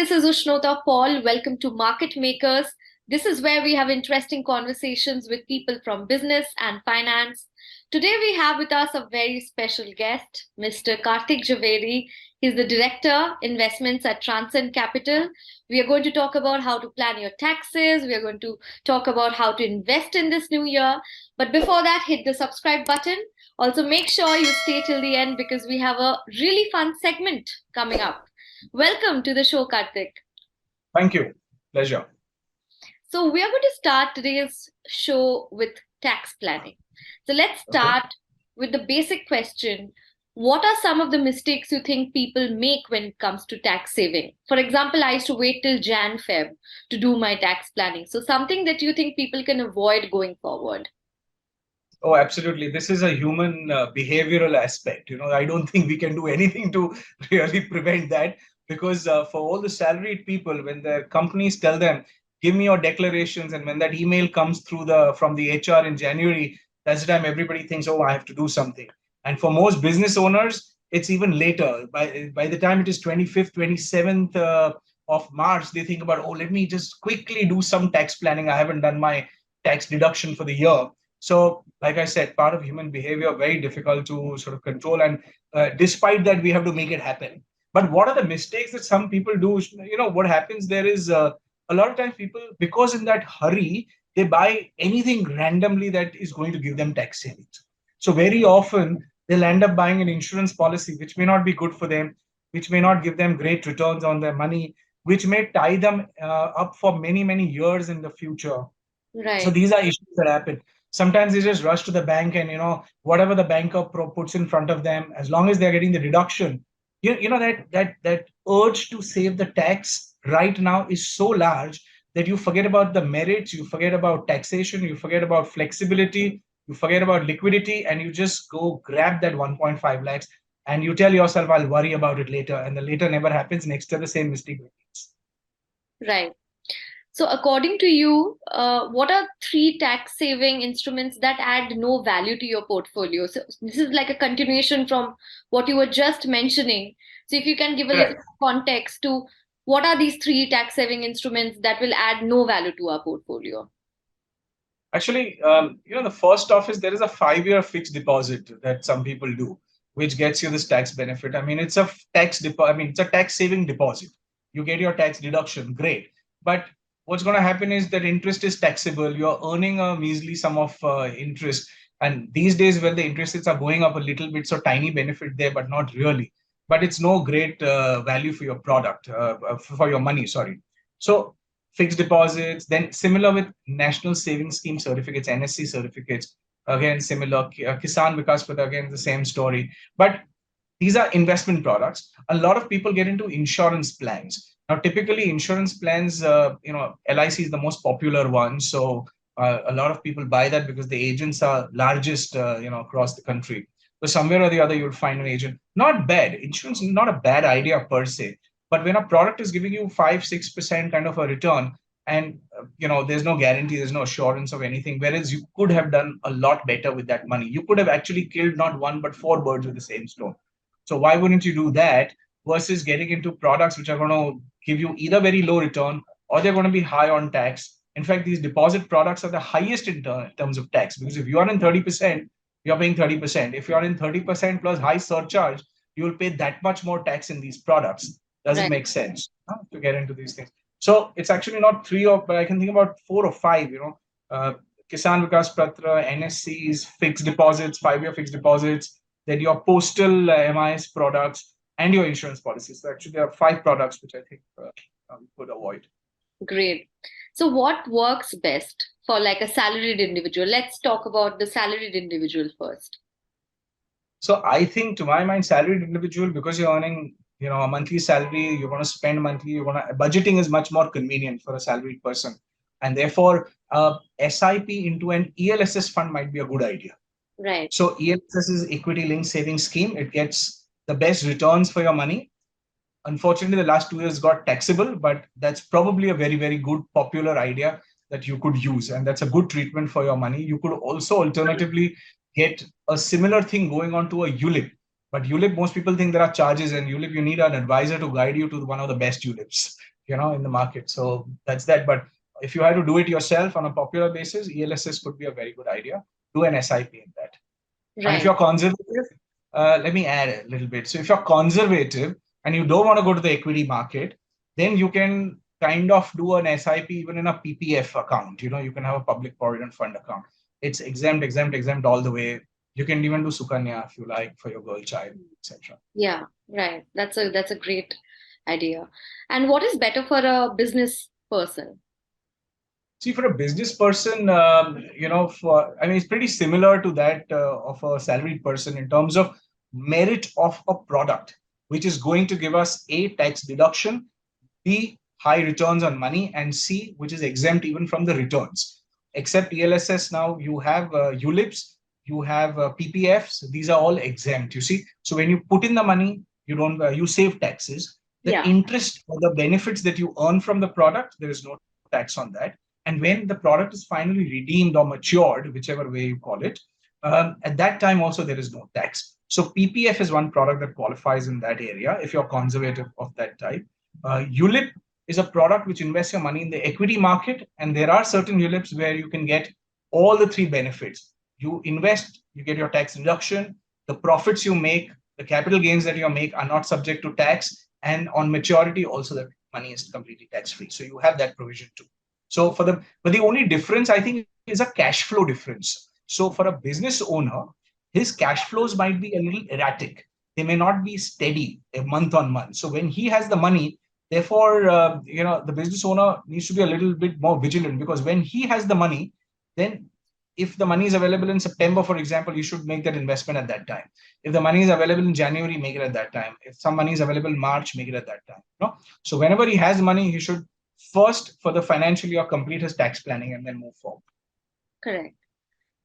this is Ushnota Paul. Welcome to Market Makers. This is where we have interesting conversations with people from business and finance. Today we have with us a very special guest, Mr. Kartik Jhaveri. He's the Director Investments at Transcend Capital. We are going to talk about how to plan your taxes. We are going to talk about how to invest in this new year. But before that, hit the subscribe button. Also, make sure you stay till the end because we have a really fun segment coming up. Welcome to the show, Kartik. Thank you. Pleasure. So we are going to start today's show with tax planning. So let's start with the basic question. What are some of the mistakes you think people make when it comes to tax saving? For example, I used to wait till Jan-Feb to do my tax planning. So something that you think people can avoid going forward? Oh, absolutely. This is a human behavioral aspect. I don't think we can do anything to really prevent that because for all the salaried people, when their companies tell them, give me your declarations, and when that email comes through from the HR in January, that's the time everybody thinks, oh, I have to do something. And for most business owners, it's even later. By the time it is 25th, 27th of March, they think about, oh, let me just quickly do some tax planning. I haven't done my tax deduction for the year. So, like I said, part of human behavior, very difficult to sort of control. And despite that, we have to make it happen. But what are the mistakes that some people do? What happens there is a lot of times people, because in that hurry, they buy anything randomly that is going to give them tax savings. So very often, they'll end up buying an insurance policy, which may not be good for them, which may not give them great returns on their money, which may tie them up for many, many years in the future. Right. So these are issues that happen. Sometimes they just rush to the bank and, whatever the banker puts in front of them, as long as they're getting the deduction, that urge to save the tax right now is so large that you forget about the merits, you forget about taxation, you forget about flexibility, you forget about liquidity, and you just go grab that 1.5 lakhs and you tell yourself, I'll worry about it later. And the later never happens. Next year, the same mistake repeats. Right. So according to you, what are 3 tax saving instruments that add no value to your portfolio? So this is like a continuation from what you were just mentioning. So if you can give a little context to what are these 3 tax saving instruments that will add no value to our portfolio? Actually, the first off is there is a 5-year fixed deposit that some people do, which gets you this tax benefit. I mean, it's a it's a tax saving deposit. You get your tax deduction, great. But what's going to happen is that interest is taxable. You're earning a measly sum of interest. And these days, when the interest rates are going up a little bit, so tiny benefit there, but not really. But it's no great value for your product, for your money, sorry. So fixed deposits, then similar with National Savings Scheme certificates, NSC certificates, again, similar. Kisan Vikas Patra, again, the same story. But these are investment products. A lot of people get into insurance plans. Now, typically, insurance plans, LIC is the most popular one. So a lot of people buy that because the agents are largest, across the country. So somewhere or the other, you'll find an agent. Not bad. Insurance is not a bad idea per se. But when a product is giving you 5-6% kind of a return, and there's no guarantee, there's no assurance of anything, whereas you could have done a lot better with that money. You could have actually killed not 1 but 4 birds with the same stone. So why wouldn't you do that versus getting into products which are going to give you either very low return or they're going to be high on tax? In fact, these deposit products are the highest in terms of tax, because if you are in 30%, you're paying 30%. If you're in 30% plus high surcharge, you will pay that much more tax in these products. Doesn't make sense to get into these things. So it's actually not 3 but I can think about 4 or 5, Kisan Vikas Patra, NSCs, fixed deposits, 5-year fixed deposits, then your postal MIS products and your insurance policies. So actually there are 5 products which I think we could avoid. Great. So what works best for like a salaried individual? Let's talk about the salaried individual first. So I think, to my mind, salaried individual, because you're earning a monthly salary, you're going to spend monthly, budgeting is much more convenient for a salaried person. And therefore, SIP into an ELSS fund might be a good idea. Right. So ELSS is equity linked savings scheme. It gets the best returns for your money. Unfortunately, the last 2 years got taxable, but that's probably a very, very good popular idea that you could use. And that's a good treatment for your money. You could also alternatively get a similar thing going on to a ULIP. But ULIP, most people think there are charges, and ULIP, you need an advisor to guide you to one of the best ULIPs. in the market. So that's that. But if you had to do it yourself on a popular basis, ELSS could be a very good idea. Do an SIP in that. And if Right. you're conservative, let me add a little bit. So if you're conservative and you don't want to go to the equity market, then you can kind of do an SIP even in a PPF account. You can have a public provident fund account. It's exempt all the way. You can even do Sukanya if you like for your girl child, etc. Yeah, right. That's a great idea. And what is better for a business person? See, for a business person, it's pretty similar to that of a salaried person in terms of merit of a product, which is going to give us A, tax deduction, B, high returns on money, and C, which is exempt even from the returns. Except ELSS now, you have ULIPs, you have PPFs. These are all exempt. You see, so when you put in the money, you don't you save taxes. The Yeah, interest or the benefits that you earn from the product, there is no tax on that. And when the product is finally redeemed or matured, whichever way you call it, at that time also there is no tax. So PPF is one product that qualifies in that area if you're conservative of that type. ULIP is a product which invests your money in the equity market, and there are certain ULIPs where you can get all the three benefits. You invest, you get your tax deduction, the profits you make, the capital gains that you make are not subject to tax, and on maturity also the money is completely tax free. So you have that provision too. So but the only difference I think is a cash flow difference. So for a business owner, his cash flows might be a little erratic. They may not be steady a month on month. So when he has the money, therefore, the business owner needs to be a little bit more vigilant, because when he has the money, then if the money is available in September, for example, you should make that investment at that time. If the money is available in January, make it at that time. If some money is available in March, make it at that time. So whenever he has money, he should first, for the financial year, complete his tax planning and then move forward. correct.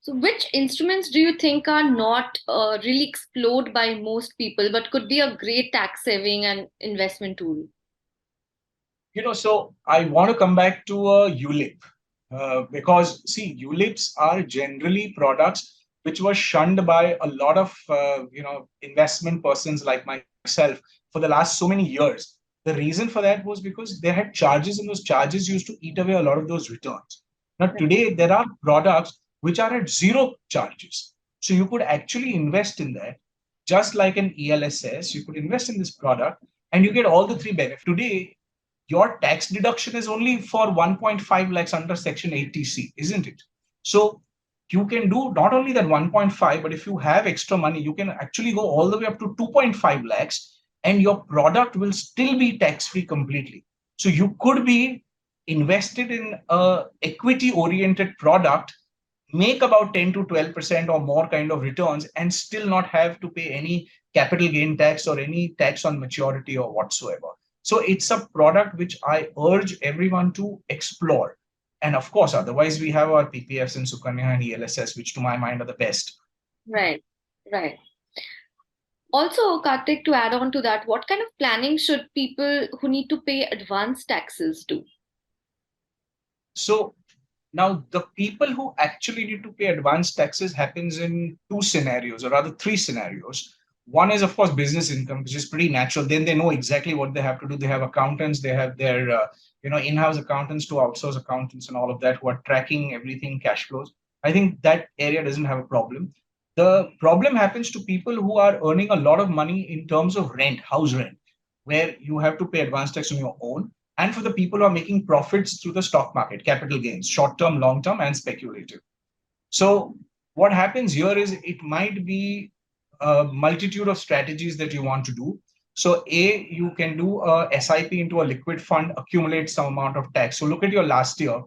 So, which instruments do you think are not really explored by most people, but could be a great tax saving and investment tool? So I want to come back to a ULIP, because see, ULIPs are generally products which were shunned by a lot of investment persons like myself for the last so many years. The reason for that was because they had charges, and those charges used to eat away a lot of those returns. Now today there are products which are at zero charges, so you could actually invest in that, just like an ELSS. You could invest in this product and you get all the three benefits. Today your tax deduction is only for 1.5 lakhs under Section 80C, isn't it? So you can do not only that 1.5, but if you have extra money, you can actually go all the way up to 2.5 lakhs, and your product will still be tax-free completely. So you could be invested in a equity-oriented product, make about 10 to 12% or more kind of returns, and still not have to pay any capital gain tax or any tax on maturity or whatsoever. So it's a product which I urge everyone to explore. And of course, otherwise we have our PPFs and Sukanya and ELSS, which to my mind are the best. Right, right. Also, Kartik, to add on to that, what kind of planning should people who need to pay advance taxes do? So now the people who actually need to pay advance taxes happens in two scenarios, or rather three scenarios. One is, of course, business income, which is pretty natural. Then they know exactly what they have to do. They have accountants, they have their in-house accountants to outsource accountants and all of that, who are tracking everything, cash flows. I think that area doesn't have a problem. The problem happens to people who are earning a lot of money in terms of rent, house rent, where you have to pay advance tax on your own, and for the people who are making profits through the stock market, capital gains, short term, long term, and speculative. So what happens here is it might be a multitude of strategies that you want to do. So A, you can do a SIP into a liquid fund, accumulate some amount of tax. So look at your last year.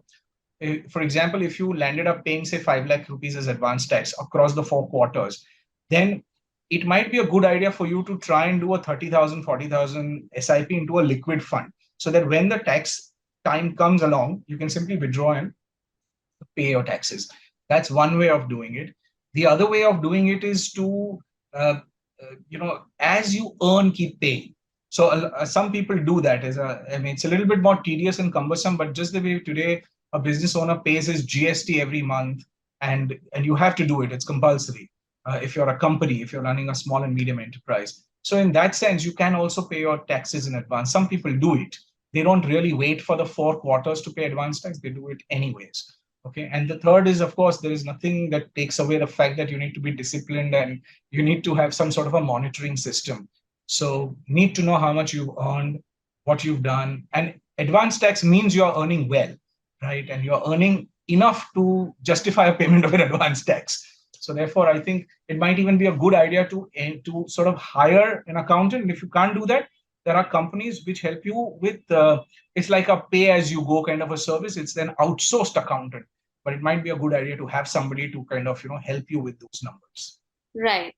For example, if you landed up paying, say, 5 lakh rupees as advance tax across the 4 quarters, then it might be a good idea for you to try and do a 30,000, 40,000 SIP into a liquid fund, so that when the tax time comes along, you can simply withdraw and pay your taxes. That's one way of doing it. The other way of doing it is to, as you earn, keep paying. So some people do that. It's a little bit more tedious and cumbersome, but just the way today a business owner pays his GST every month, and you have to do it. It's compulsory. If you're a company, if you're running a small and medium enterprise. So in that sense, you can also pay your taxes in advance. Some people do it. They don't really wait for the 4 quarters to pay advance tax. They do it anyways. Okay. And the third is, of course, there is nothing that takes away the fact that you need to be disciplined and you need to have some sort of a monitoring system. So need to know how much you've earned, what you've done. And advance tax means you're earning well, right? And you're earning enough to justify a payment of an advance tax. So therefore, I think it might even be a good idea to sort of hire an accountant. And if you can't do that, there are companies which help you with it's like a pay as you go kind of a service. It's an outsourced accountant, but it might be a good idea to have somebody to kind of help you with those numbers. Right.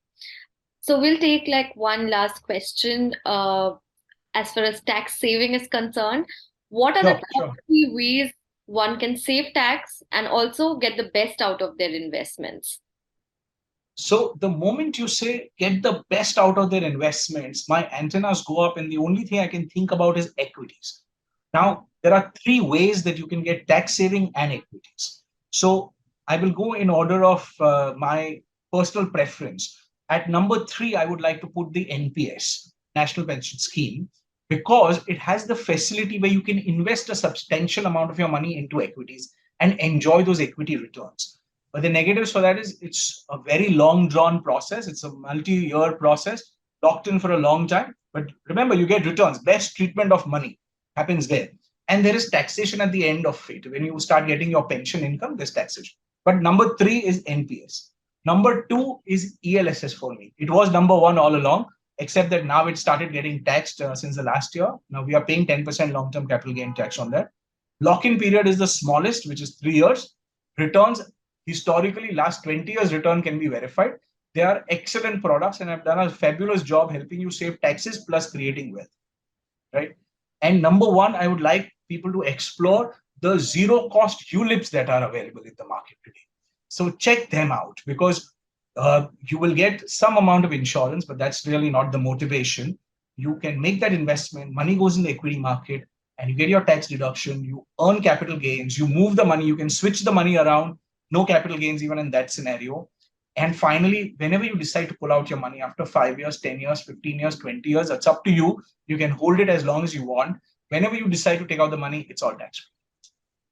So we'll take like one last question. As far as tax saving is concerned, what are the top Sure. three ways one can save tax and also get the best out of their investments? So the moment you say get the best out of their investments, my antennas go up, and the only thing I can think about is equities. Now, there are three ways that you can get tax saving and equities. So I will go in order of my personal preference. At number three, I would like to put the NPS, National Pension Scheme, because it has the facility where you can invest a substantial amount of your money into equities and enjoy those equity returns. But the negatives for that is it's a very long drawn process. It's a multi-year process, locked in for a long time. But remember, you get returns. Best treatment of money happens there. And there is taxation at the end of it. When you start getting your pension income, there's taxation. But number three is NPS. Number two is ELSS for me. It was number one all along, except that now it started getting taxed since the last year. Now we are paying 10% long-term capital gain tax on that. Lock-in period is the smallest, which is 3 years. Returns historically, last 20 years return can be verified. They are excellent products and have done a fabulous job helping you save taxes plus creating wealth, right? And number one, I would like people to explore the zero cost ULIPs that are available in the market today. So check them out, because you will get some amount of insurance, but that's really not the motivation. You can make that investment, money goes in the equity market, and you get your tax deduction, you earn capital gains, you move the money, you can switch the money around, no capital gains even in that scenario. And finally, whenever you decide to pull out your money after 5 years, 10 years, 15 years, 20 years, it's up to you. You can hold it as long as you want. Whenever you decide to take out the money, it's all tax free.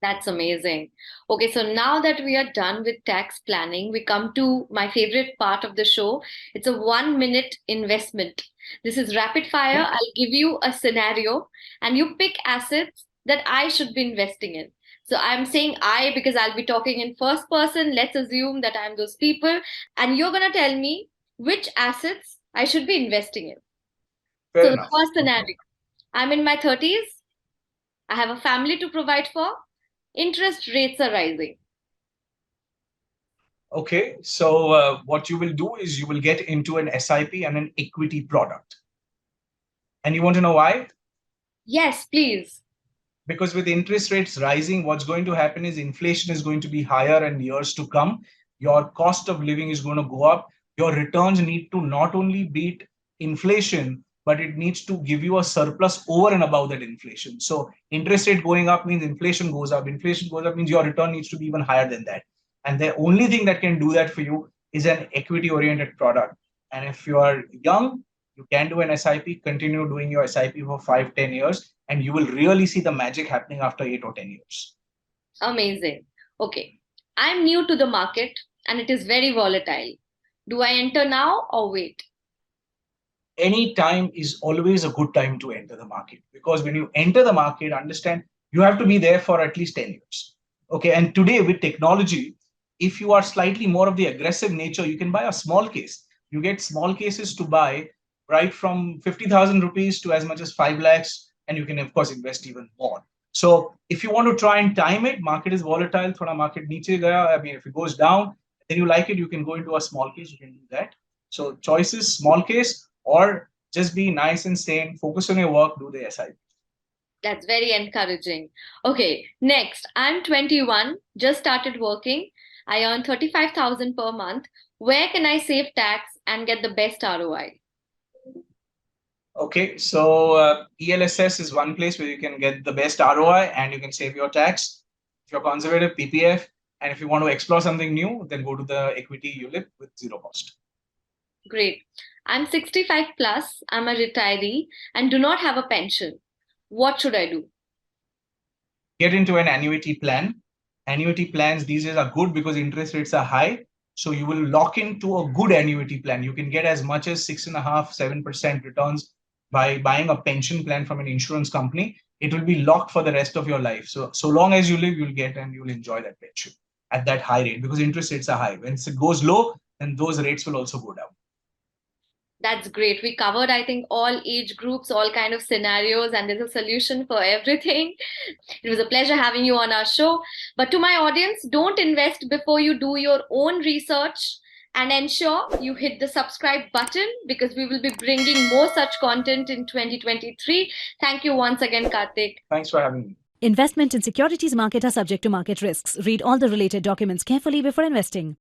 That's amazing. Okay, so now that we are done with tax planning, we come to my favorite part of the show. It's a 1 minute investment. This is rapid fire. I'll give you a scenario and you pick assets that I should be investing in. So I'm saying I because I'll be talking in first person. Let's assume that I'm those people, and you're going to tell me which assets I should be investing in. Fair So the enough. first Okay. scenario, I'm in my 30s, I have a family to provide for, interest rates are rising. Okay. So what you will do is you will get into an SIP and an equity product. And you want to know why? Yes, please. Because with interest rates rising, what's going to happen is inflation is going to be higher in years to come. Your cost of living is going to go up. Your returns need to not only beat inflation, but it needs to give you a surplus over and above that inflation. So interest rate going up means inflation goes up. Inflation goes up means your return needs to be even higher than that. And the only thing that can do that for you is an equity oriented product. And if you are young, you can do an SIP, continue doing your SIP for 5, 10 years, and you will really see the magic happening after 8 or 10 years. Amazing. Okay. I'm new to the market and it is very volatile. Do I enter now or wait? Any time is always a good time to enter the market, because when you enter the market, understand you have to be there for at least 10 years. Okay. And today with technology, if you are slightly more of the aggressive nature, you can buy a small case. You get small cases to buy right from 50,000 rupees to as much as 5 lakhs. And you can, of course, invest even more. So if you want to try and time it, market is volatile. Thoda market niche gaya. I mean, if it goes down, then you like it, you can go into a small case. You can do that. So choices, small case, or just be nice and sane, focus on your work, do the SIP. That's very encouraging. Okay, next. I'm 21, just started working. I earn 35,000 per month. Where can I save tax and get the best ROI? Okay, so ELSS is one place where you can get the best ROI and you can save your tax. If you're conservative, PPF. And if you want to explore something new, then go to the equity ULIP with zero cost. Great. I'm 65 plus, I'm a retiree and do not have a pension. What should I do? Get into an annuity plan. Annuity plans these days are good because interest rates are high. So you will lock into a good annuity plan. You can get as much as 6.5%, 7% returns by buying a pension plan from an insurance company. It will be locked for the rest of your life. So long as you live, you'll get and you'll enjoy that pension at that high rate because interest rates are high. When it goes low, then those rates will also go down. That's great. We covered, I think, all age groups, all kind of scenarios, and there's a solution for everything. It was a pleasure having you on our show. But to my audience, don't invest before you do your own research, and ensure you hit the subscribe button because we will be bringing more such content in 2023. Thank you once again, Kartik. Thanks for having me. Investment in securities market are subject to market risks. Read all the related documents carefully before investing.